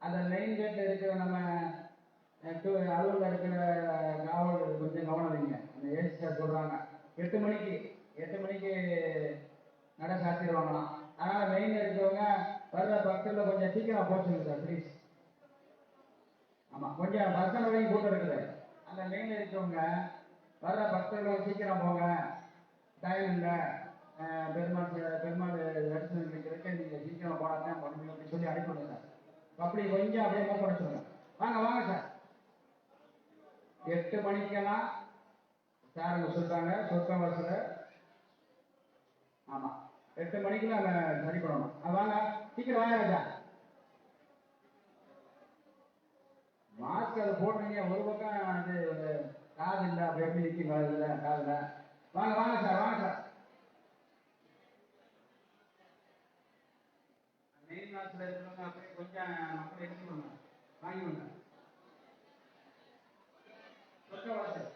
அந்த மெயின் கேட்ல இருக்கிற நம்ம அலுவலில் இருக்கிற காவல் கொஞ்சம் கவனம் வைங்க. அந்த ஏசி சார் சொல்றாங்க 8 மணிக்கு நட சாத்திடுவாங்களாம். அதனால மெயின்ல இருக்கிறவங்க வர்ற பக்தர்கள் கொஞ்சம் சீக்கிரம் போச்சுங்க சார் ப்ளீஸ். ஆமா, கொஞ்சம் பஸ்ஸில் வரைக்கும் கூட்டம் இருக்குது. அந்த மெயின்ல இருக்கிறவங்க வர்ற பக்தர்கள் சீக்கிரம் போங்க, டைம் இல்லை, பெருமாள் தரிசனம் கிடைக்கிறதுக்கு நீங்க சீக்கிரம் போனாதான் பண்ண முடியும் அப்படின்னு சொல்லி அனுப்பிவிடுங்க சார். அப்படி கொஞ்சம் அப்படியே மூவ் பண்ண சொல்லுங்க. வாங்க சார். 8 மணிக்கெல்லாம் சார் சொல்லிட்டாங்க சொர்க்கம் வசூல. ஆமா, 8 மணிக்கு நம்ம சரி பண்ணணும். வாங்க, சீக்கிரம் வாங்க சார். மாஸ்க் அதை போடுறீங்க, ஒரு பக்கம் அது காது இல்லை, அப்படி எப்படி நிற்கும் காதுல. வாங்க சார். மெயின் மாஸ்க்ல இருக்கிறவங்க அப்படியே கொஞ்சம் மக்களை எடுத்துக்கணும், வாங்கிக்கோங்க. சொர்க்க வாசல்